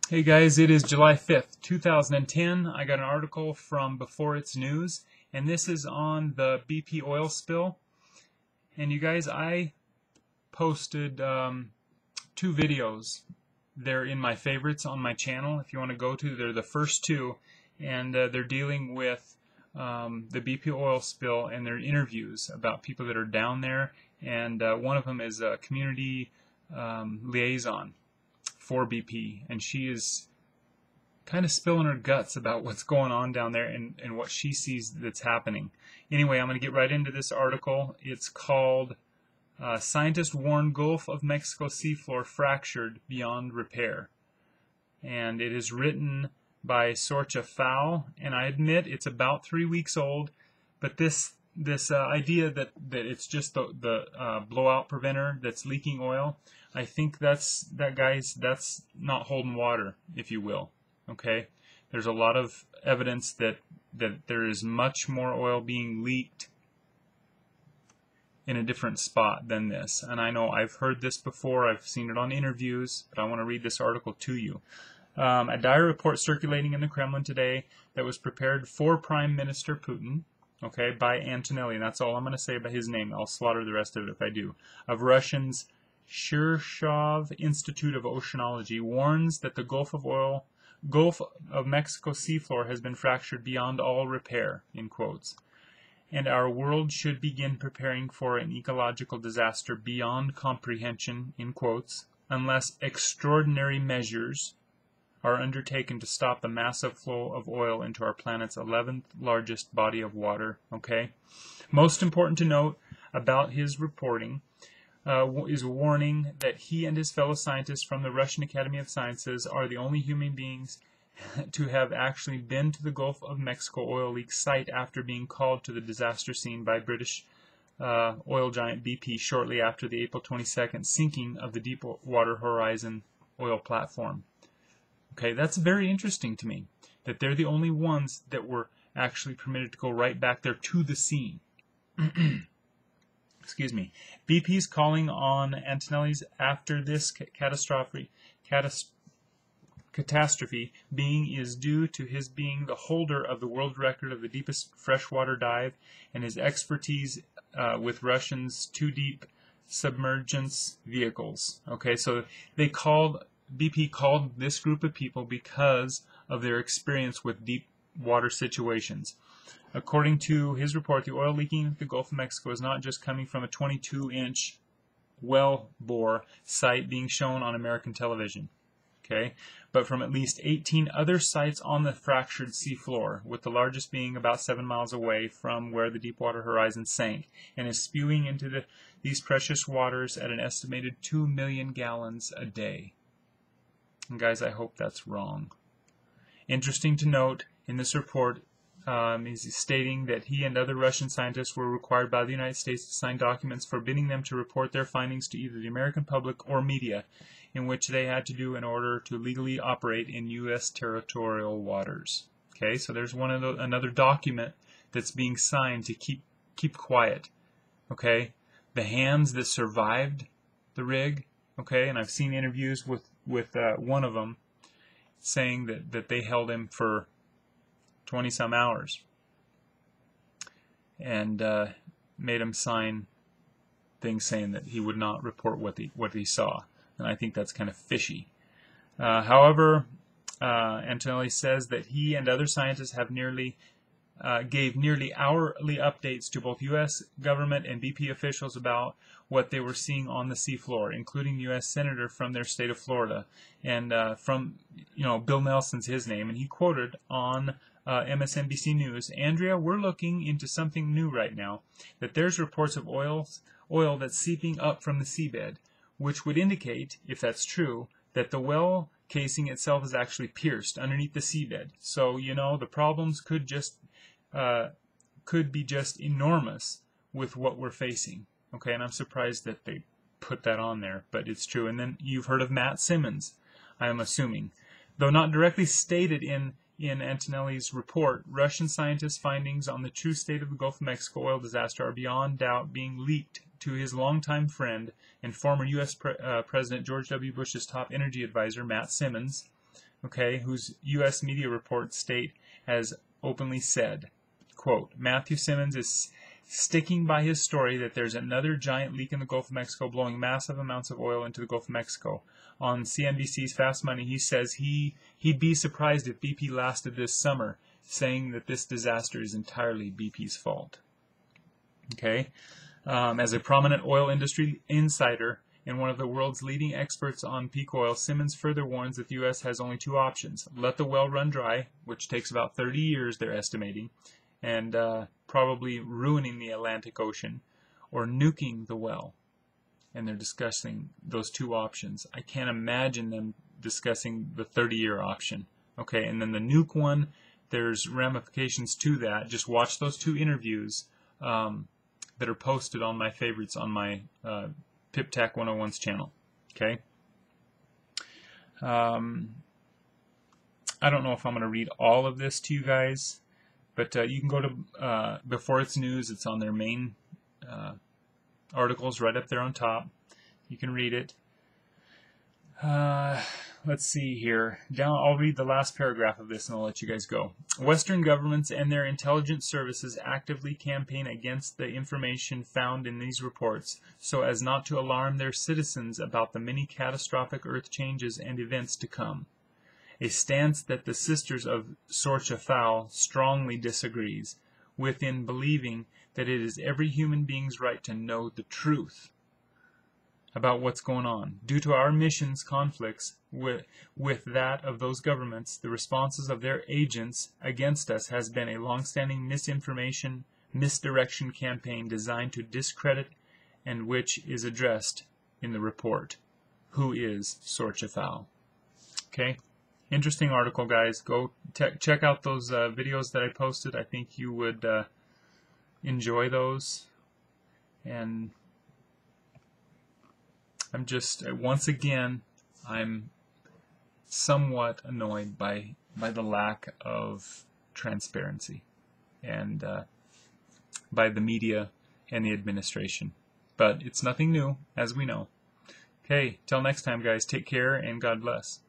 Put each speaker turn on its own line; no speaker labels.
Hey guys, it is July 5th, 2010. I got an article from Before It's News, and this is on the BP oil spill. And you guys, I posted two videos. They're in my favorites on my channel. If you want to go to, they're the first two, and they're dealing with the BP oil spill and their interviews about people that are down there. And one of them is a community liaison for BP, and she is kind of spilling her guts about what's going on down there and what she sees that's happening. Anyway, I'm going to get right into this article. It's called Scientists Warn Gulf of Mexico Seafloor Fractured Beyond Repair. And it is written by Sorcha Fowl, and I admit it's about 3 weeks old, but this idea that it's just the blowout preventer that's leaking oil, I think that's not holding water, if you will. Okay, there's a lot of evidence that there is much more oil being leaked in a different spot than this. And I know I've heard this before, I've seen it on interviews, but I want to read this article to you. A dire report circulating in the Kremlin today that was prepared for Prime Minister Putin, okay, by Antonelli, and that's all I'm going to say about his name. I'll slaughter the rest of it if I do. Of Russian's Shirshov Institute of Oceanology warns that the Gulf of Mexico seafloor has been fractured beyond all repair, in quotes, and our world should begin preparing for an ecological disaster beyond comprehension, in quotes, unless extraordinary measures are undertaken to stop the massive flow of oil into our planet's 11th largest body of water. Okay, most important to note about his reporting is a warning that he and his fellow scientists from the Russian Academy of Sciences are the only human beings to have actually been to the Gulf of Mexico oil leak site after being called to the disaster scene by British oil giant BP shortly after the April 22nd sinking of the Deepwater Horizon oil platform. Okay, that's very interesting to me, that they're the only ones that were actually permitted to go right back there to the scene. Excuse me. BP's calling on Antonelli's after this catastrophe being is due to his being the holder of the world record of the deepest freshwater dive and his expertise with Russians' too deep submergence vehicles. Okay, so BP called this group of people because of their experience with deep water situations. According to his report, the oil leaking in the Gulf of Mexico is not just coming from a 22-inch well bore site being shown on American television, okay, but from at least 18 other sites on the fractured seafloor, with the largest being about 7 miles away from where the Deepwater Horizon sank, and is spewing into these precious waters at an estimated 2 million gallons a day. And guys, I hope that's wrong. Interesting to note, in this report, he's stating that he and other Russian scientists were required by the United States to sign documents forbidding them to report their findings to either the American public or media, in which they had to do in order to legally operate in U.S. territorial waters. Okay, so there's another document that's being signed to keep quiet. Okay, the hands that survived the rig. Okay, and I've seen interviews with one of them saying that they held him for 20-some hours and made him sign things saying that he would not report what he saw, and I think that's kind of fishy. However, Antonelli says that he and other scientists have gave nearly hourly updates to both U.S. government and BP officials about what they were seeing on the seafloor, including U.S. Senator from their state of Florida, and from Bill Nelson's his name, and he quoted on MSNBC News, "Andrea, we're looking into something new right now, that there's reports of oil that's seeping up from the seabed, which would indicate, if that's true, that the well casing itself is actually pierced underneath the seabed. So, the problems could be just enormous with what we're facing." Okay, and I'm surprised that they put that on there, but it's true. And then you've heard of Matt Simmons, I'm assuming. Though not directly stated in Antonelli's report, Russian scientists' findings on the true state of the Gulf of Mexico oil disaster are beyond doubt being leaked to his longtime friend and former U.S. President George W. Bush's top energy advisor, Matt Simmons, okay, whose U.S. media reports state has openly said, quote, Matthew Simmons is sticking by his story that there's another giant leak in the Gulf of Mexico blowing massive amounts of oil into the Gulf of Mexico. On CNBC's Fast Money, he says he'd be surprised if BP lasted this summer, saying that this disaster is entirely BP's fault. Okay? As a prominent oil industry insider and one of the world's leading experts on peak oil, Simmons further warns that the U.S. has only two options. Let the well run dry, which takes about 30 years, they're estimating, and probably ruining the Atlantic Ocean, or nuking the well. And they're discussing those two options. I can't imagine them discussing the 30-year option. Okay, and then the nuke one, there's ramifications to that. Just watch those two interviews that are posted on my favorites on my PipTac 101's channel. Okay. I don't know if I'm going to read all of this to you guys, but you can go to Before It's News. It's on their main articles right up there on top. You can read it. Let's see here. I'll read the last paragraph of this and I'll let you guys go. Western governments and their intelligence services actively campaign against the information found in these reports so as not to alarm their citizens about the many catastrophic earth changes and events to come. A stance that the Sisters of Sorcha Thal strongly disagrees with, in believing that it is every human being's right to know the truth about what's going on. Due to our mission's conflicts with that of those governments, the responses of their agents against us has been a long-standing misinformation, misdirection campaign designed to discredit, and which is addressed in the report. Who is Sorcha Thal? Okay, interesting article, guys. Go check out those videos that I posted. I think you would enjoy those. And I'm just, once again, I'm somewhat annoyed by the lack of transparency and by the media and the administration. But it's nothing new, as we know. Okay, till next time, guys, take care and God bless.